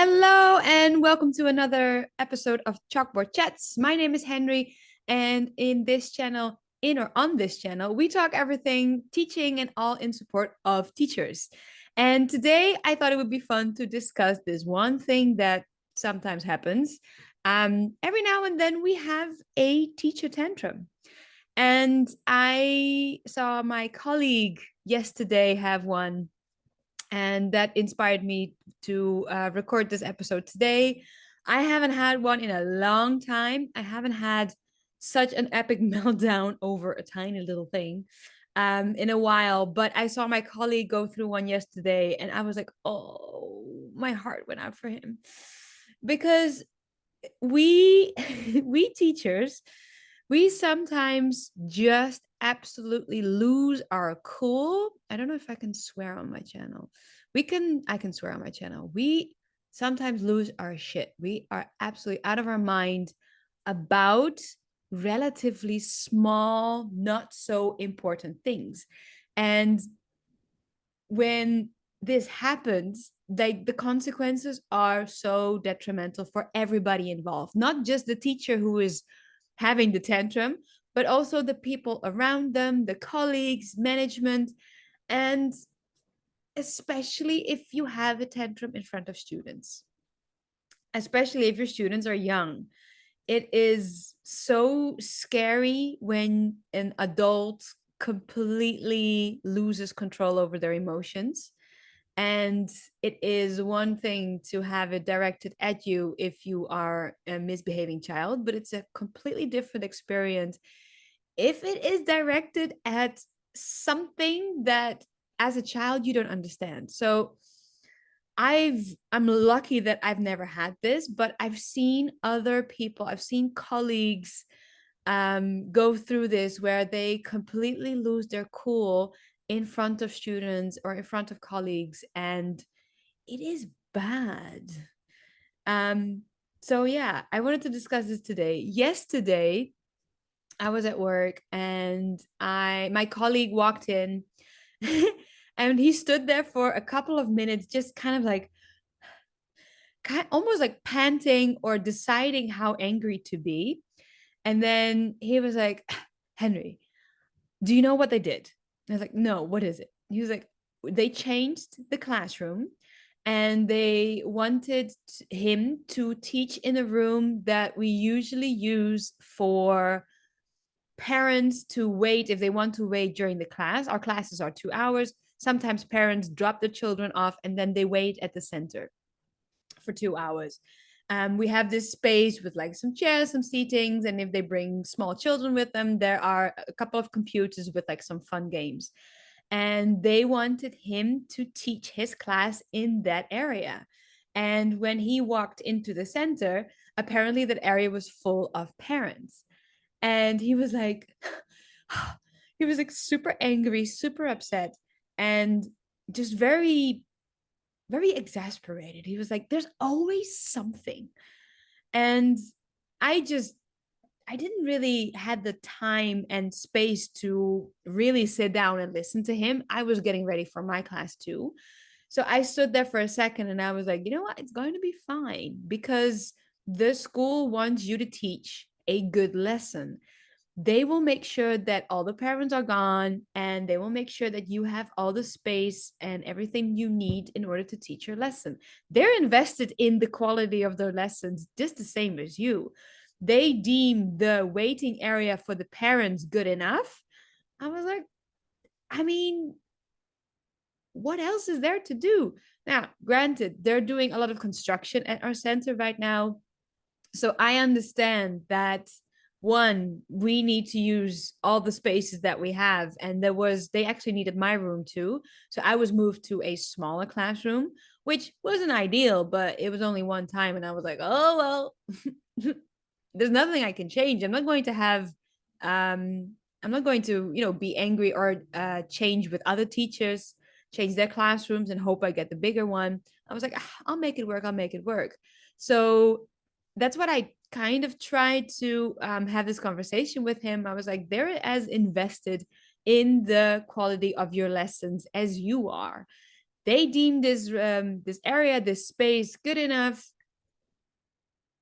Hello and welcome to another episode of Chalkboard Chats. My name is Henry, and in this channel, on this channel, we talk everything teaching and all in support of teachers. And today I thought it would be fun to discuss this one thing that sometimes happens. Every now and then we have a teacher tantrum. And I saw my colleague yesterday have one, and that inspired me to record this episode today. I haven't had one in a long time. I haven't had such an epic meltdown over a tiny little thing in a while, but I saw my colleague go through one yesterday, and I was like, oh, my heart went out for him because we we teachers, we sometimes just absolutely lose our cool. I don't know if I can swear on my channel. I can swear on my channel. We sometimes lose our shit. We are absolutely out of our mind about relatively small, not so important things. And when this happens, like, the consequences are so detrimental for everybody involved, not just the teacher who is having the tantrum, but also the people around them, the colleagues, management, and especially if you have a tantrum in front of students, especially if your students are young. It is so scary when an adult completely loses control over their emotions. And it is one thing to have it directed at you if you are a misbehaving child, but it's a completely different experience if it is directed at something that as a child you don't understand. So I'm lucky that I've never had this, but I've seen other people, I've seen colleagues go through this where they completely lose their cool in front of students or in front of colleagues, and it is bad. um so yeah, I wanted to discuss this today. Yesterday I was at work, and I my colleague walked in and he stood there for a couple of minutes, just kind of like, almost like panting or deciding how angry to be. And then he was like, Henry, do you know what they did? I was like, no, what is it? He was like, they changed the classroom, and they wanted him to teach in a room that we usually use for parents to wait if they want to wait during the class. Our classes are 2 hours. Sometimes parents drop the children off and then they wait at the center for 2 hours. We have this space with like some chairs, some seatings, and if they bring small children with them, there are a couple of computers with like some fun games. And they wanted him to teach his class in that area. And when he walked into the center, apparently that area was full of parents. And he was like, he was like super angry, super upset, and just very very exasperated. He was like, there's always something. And I just, I didn't really had the time and space to really sit down and listen to him. I was getting ready for my class too. So I stood there for a second and I was like, you know what? It's going to be fine because the school wants you to teach a good lesson. They will make sure that all the parents are gone, and they will make sure that you have all the space and everything you need in order to teach your lesson. They're invested in the quality of their lessons just the same as you. They deem the waiting area for the parents good enough. I was like, I mean, what else is there to do? Now, granted, they're doing a lot of construction at our center right now. So I understand that, one, we need to use all the spaces that we have. And they actually needed my room too. So I was moved to a smaller classroom, which wasn't ideal, but it was only one time. And I was like, oh, well, there's nothing I can change. I'm not going to, be angry or change with other teachers, change their classrooms and hope I get the bigger one. I was like, I'll make it work. I'll make it work. So that's what I kind of tried to have this conversation with him. I was like, they're as invested in the quality of your lessons as you are. they deem this area, this space good enough.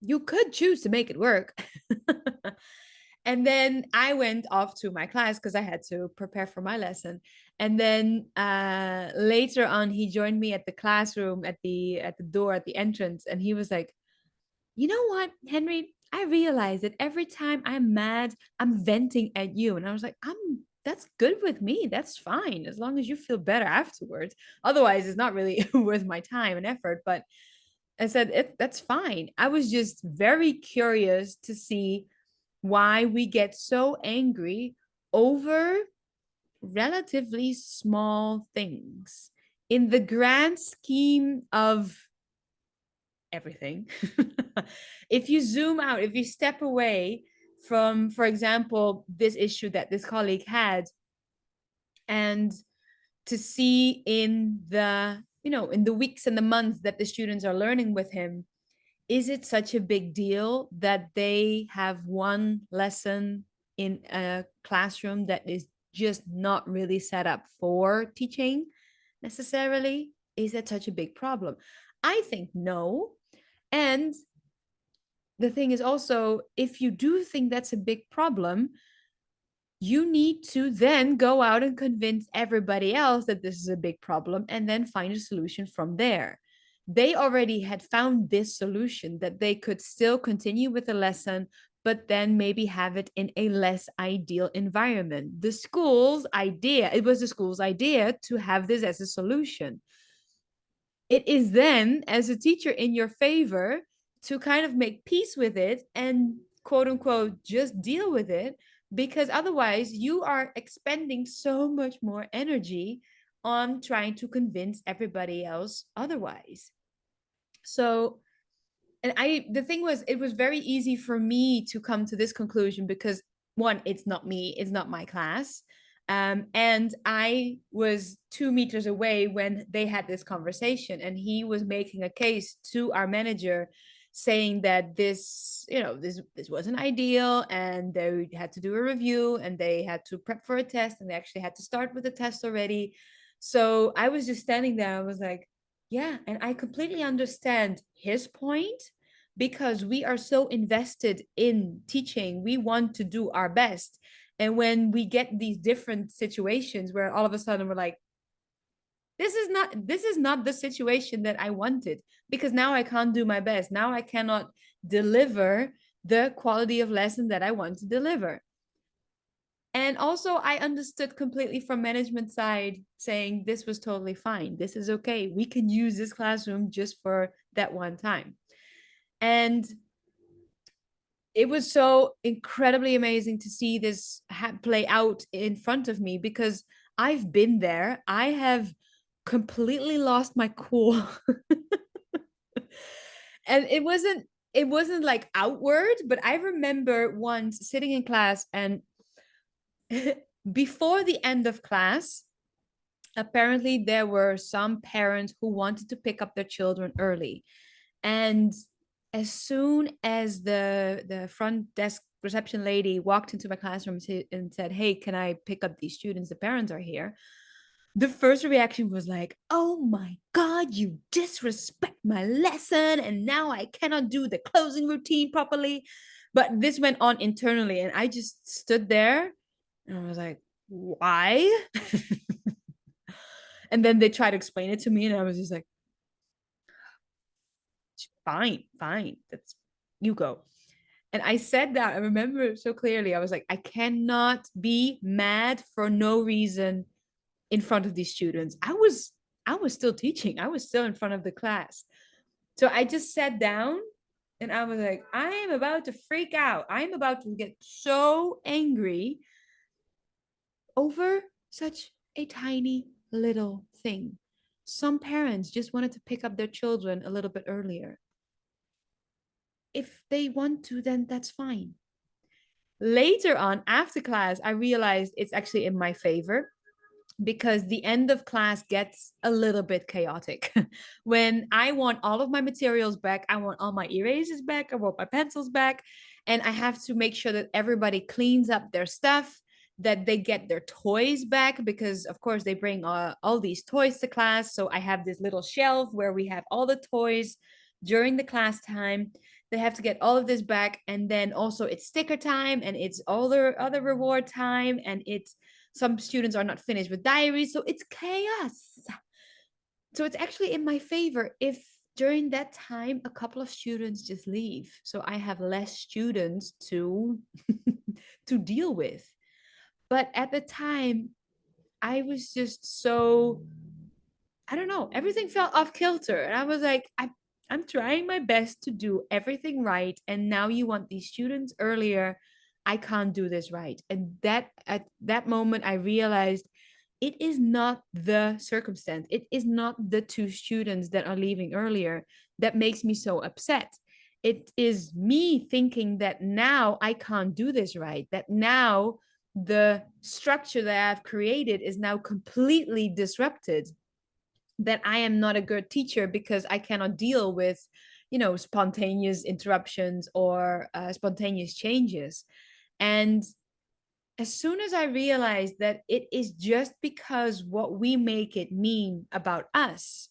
You could choose to make it work. And then I went off to my class because I had to prepare for my lesson. And then later on, he joined me at the classroom at the door at the entrance, and he was like, "You know what, Henry? I realize that every time I'm mad, I'm venting at you." And I was like, That's good with me. That's fine as long as you feel better afterwards. Otherwise, it's not really worth my time and effort." But I said, That's fine. I was just very curious to see why we get so angry over relatively small things in the grand scheme of everything. If you zoom out, if you step away from, for example, this issue that this colleague had, and to see in the, in the weeks and the months that the students are learning with him, is it such a big deal that they have one lesson in a classroom that is just not really set up for teaching necessarily? Is that such a big problem? I think no. And the thing is also, if you do think that's a big problem, you need to then go out and convince everybody else that this is a big problem and then find a solution from there. They already had found this solution that they could still continue with the lesson, but then maybe have it in a less ideal environment. It was the school's idea to have this as a solution. It is then, as a teacher, in your favor to kind of make peace with it and quote unquote just deal with it, because otherwise you are expending so much more energy on trying to convince everybody else otherwise. So, and the thing was, it was very easy for me to come to this conclusion because, one, it's not me, it's not my class. And I was 2 meters away when they had this conversation, and he was making a case to our manager saying that this wasn't ideal, and they had to do a review, and they had to prep for a test, and they actually had to start with the test already. So I was just standing there. I was like, yeah, and I completely understand his point, because we are so invested in teaching. We want to do our best. And when we get these different situations where all of a sudden we're like, this is not the situation that I wanted, because now I can't do my best. Now I cannot deliver the quality of lesson that I want to deliver. And also, I understood completely from management side saying this was totally fine. This is okay. We can use this classroom just for that one time. And it was so incredibly amazing to see this play out in front of me, because I've been there. I have completely lost my cool. And it wasn't like outward, but I remember once sitting in class, and before the end of class, apparently there were some parents who wanted to pick up their children early. And as soon as the front desk reception lady walked into my classroom and said, "Hey, can I pick up these students? The parents are here." The first reaction was like, "Oh my God, you disrespect my lesson, and now I cannot do the closing routine properly." But this went on internally, and I just stood there and I was like, "Why?" And then they tried to explain it to me, and I was just like, "Fine, fine, that's you go." And I said that, I remember so clearly. I was like, I cannot be mad for no reason in front of these students. I was still teaching. I was still in front of the class. So I just sat down, and I was like, I am about to freak out. I'm about to get so angry over such a tiny little thing. Some parents just wanted to pick up their children a little bit earlier. If they want to, then that's fine. Later on, after class, I realized it's actually in my favor, because the end of class gets a little bit chaotic. When I want all of my materials back, I want all my erasers back, I want my pencils back, and I have to make sure that everybody cleans up their stuff. that they get their toys back, because of course they bring all these toys to class. So I have this little shelf where we have all the toys during the class time. They have to get all of this back, and then also it's sticker time, and it's all the other reward time, and it's some students are not finished with diaries, so it's chaos. So it's actually in my favor if during that time a couple of students just leave, so I have less students to to deal with. But at the time, I was just so, I don't know, everything felt off kilter. And I was like, I'm trying my best to do everything right. And now you want these students earlier. I can't do this right. And that at that moment, I realized it is not the circumstance. It is not the two students that are leaving earlier that makes me so upset. It is me thinking that now I can't do this right, that now the structure that I've created is now completely disrupted, that I am not a good teacher because I cannot deal with, spontaneous interruptions or spontaneous changes. And as soon as I realized that it is just because what we make it mean about us,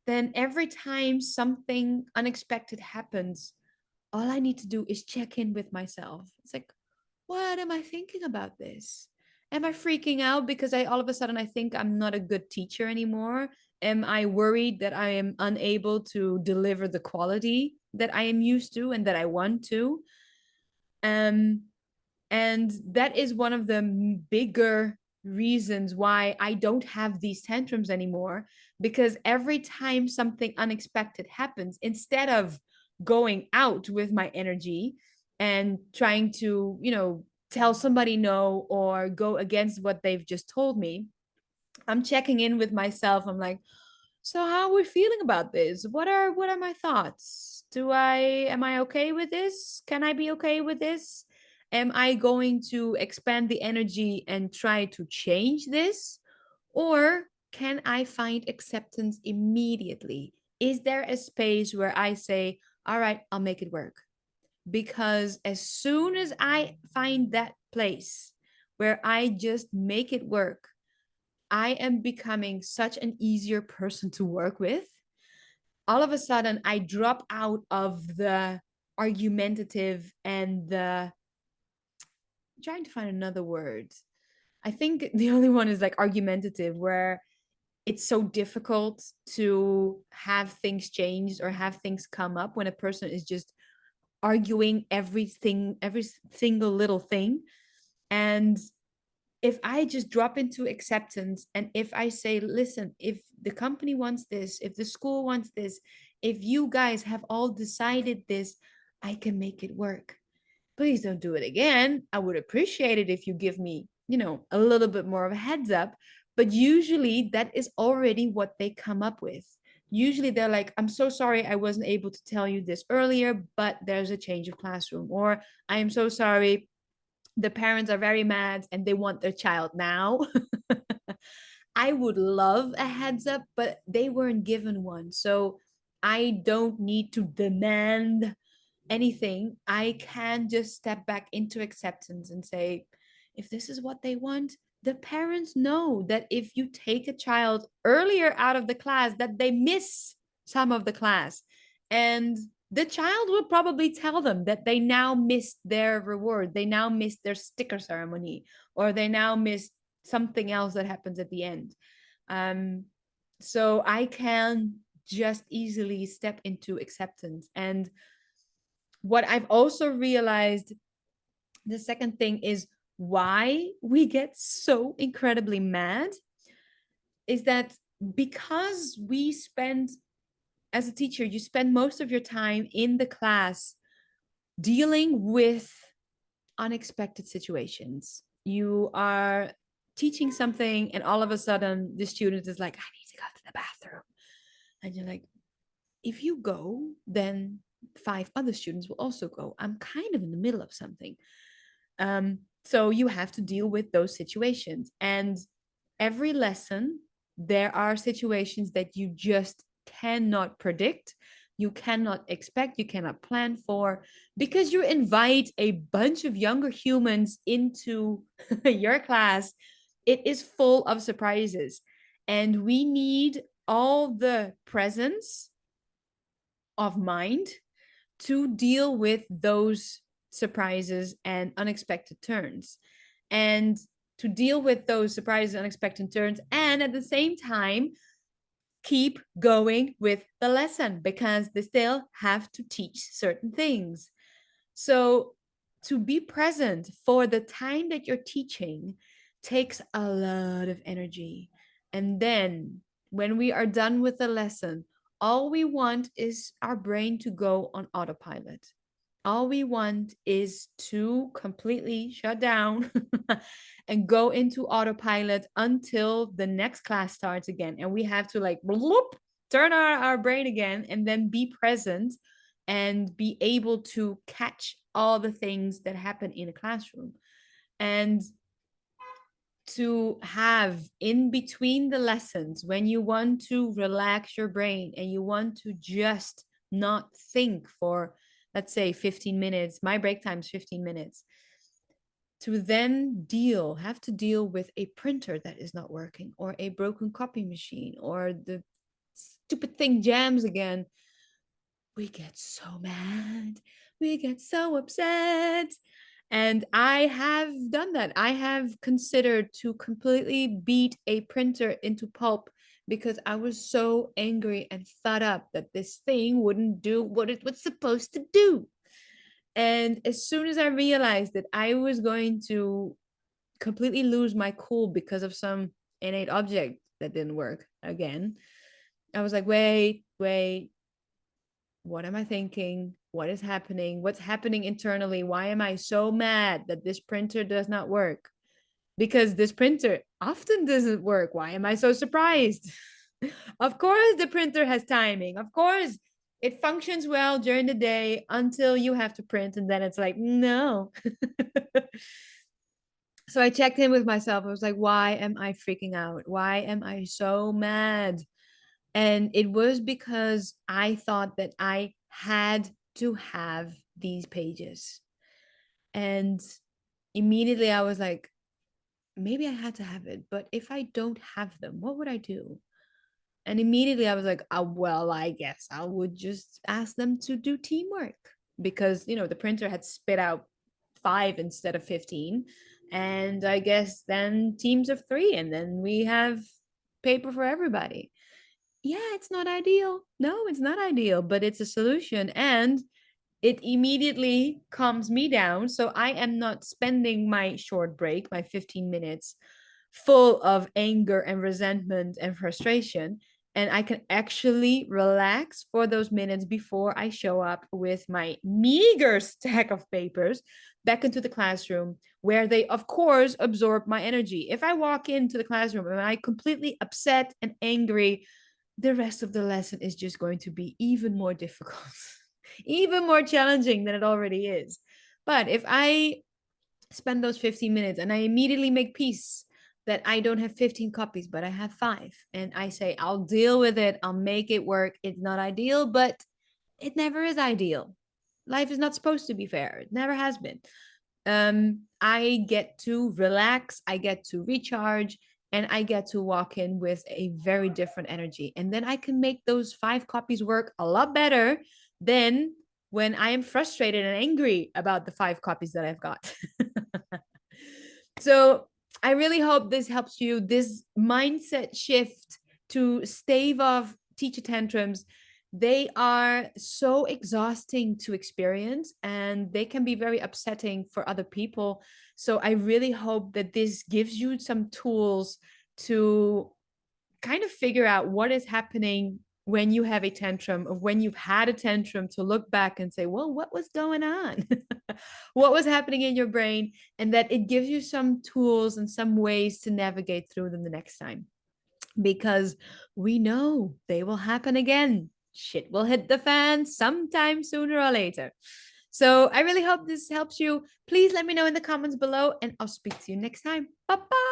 then every time something unexpected happens, all I need to do is check in with myself. It's like, what am I thinking about this? Am I freaking out because I all of a sudden I think I'm not a good teacher anymore? Am I worried that I am unable to deliver the quality that I am used to and that I want to? Um, and that is one of the bigger reasons why I don't have these tantrums anymore. Because every time something unexpected happens, instead of going out with my energy and trying to, tell somebody no or go against what they've just told me, I'm checking in with myself. I'm like, so how are we feeling about this? What are my thoughts? Am I okay with this? Can I be okay with this? Am I going to expand the energy and try to change this? Or can I find acceptance immediately? Is there a space where I say, all right, I'll make it work? Because as soon as I find that place where I just make it work, I am becoming such an easier person to work with. All of a sudden, I drop out of the argumentative and the, I'm trying to find another word. I think the only one is like argumentative, where it's so difficult to have things changed or have things come up when a person is just arguing everything, every single little thing. And if I just drop into acceptance, and if I say, listen, if the company wants this, if the school wants this, if you guys have all decided this, I can make it work. Please don't do it again. I would appreciate it if you give me, a little bit more of a heads up. But usually that is already what they come up with. Usually they're like, I'm so sorry I wasn't able to tell you this earlier, but there's a change of classroom. Or I am so sorry, the parents are very mad and they want their child now. I would love a heads up, but they weren't given one. So I don't need to demand anything. I can just step back into acceptance and say, if this is what they want, the parents know that if you take a child earlier out of the class, that they miss some of the class. And the child will probably tell them that they now missed their reward. They now missed their sticker ceremony, or they now missed something else that happens at the end. Um, so I can just easily step into acceptance. And what I've also realized, the second thing is why we get so incredibly mad, is that because we spend, as a teacher, you spend most of your time in the class dealing with unexpected situations. You are teaching something, and all of a sudden, the student is like, I need to go to the bathroom. And you're like, if you go, then 5 other students will also go. I'm kind of in the middle of something. So you have to deal with those situations. And every lesson, there are situations that you just cannot predict. you cannot expect, you cannot plan for, because you invite a bunch of younger humans into your class. It is full of surprises, and we need all the presence of mind to deal with those surprises and unexpected turns, and to deal with those surprises and unexpected turns, and at the same time keep going with the lesson, because they still have to teach certain things. So to be present for the time that you're teaching takes a lot of energy. And then when we are done with the lesson, all we want is our brain to go on autopilot. All we want is to completely shut down and go into autopilot until the next class starts again. And we have to like bloop, turn our brain again and then be present and be able to catch all the things that happen in a classroom. And to have in between the lessons, when you want to relax your brain and you want to just not think for, let's say, 15 minutes, my break time is 15 minutes, to then have to deal with a printer that is not working, or a broken copy machine, or the stupid thing jams again, we get so mad, we get so upset. And I have done that. I have considered to completely beat a printer into pulp because I was so angry and fed up that this thing wouldn't do what it was supposed to do. And as soon as I realized that I was going to completely lose my cool because of some innate object that didn't work again, I was like, wait, what am I thinking? What is happening? What's happening internally? Why am I so mad that this printer does not work? Because this printer often doesn't work. Why am I so surprised? Of course, the printer has timing. Of course, it functions well during the day until you have to print, and then it's like, no. So I checked in with myself. I was like, why am I freaking out? Why am I so mad? And it was because I thought that I had to have these pages. And immediately I was like, maybe I had to have it, but if I don't have them, what would I do? And immediately I was like, oh, well, I guess I would just ask them to do teamwork, because, the printer had spit out 5 instead of 15. And I guess then teams of 3, and then we have paper for everybody. Yeah, it's not ideal. No, it's not ideal, but it's a solution. And it immediately calms me down. So I am not spending my short break, my 15 minutes, full of anger and resentment and frustration. And I can actually relax for those minutes before I show up with my meager stack of papers back into the classroom, where they, of course, absorb my energy. If I walk into the classroom and I'm completely upset and angry, the rest of the lesson is just going to be even more difficult, even more challenging than it already is. But if I spend those 15 minutes and I immediately make peace that I don't have 15 copies, but I have 5, and I say, I'll deal with it, I'll make it work. It's not ideal, but it never is ideal. Life is not supposed to be fair. It never has been. I get to relax, I get to recharge, and I get to walk in with a very different energy. And then I can make those 5 copies work a lot better than when I am frustrated and angry about the 5 copies that I've got. So I really hope this helps you, this mindset shift to stave off teacher tantrums. They are so exhausting to experience, and they can be very upsetting for other people. So I really hope that this gives you some tools to kind of figure out what is happening when you have a tantrum, or when you've had a tantrum, to look back and say, well, what was going on? What was happening in your brain? And that it gives you some tools and some ways to navigate through them the next time, because we know they will happen again. Shit will hit the fan sometime sooner or later. So I really hope this helps you. Please let me know in the comments below, and I'll speak to you next time. Bye bye.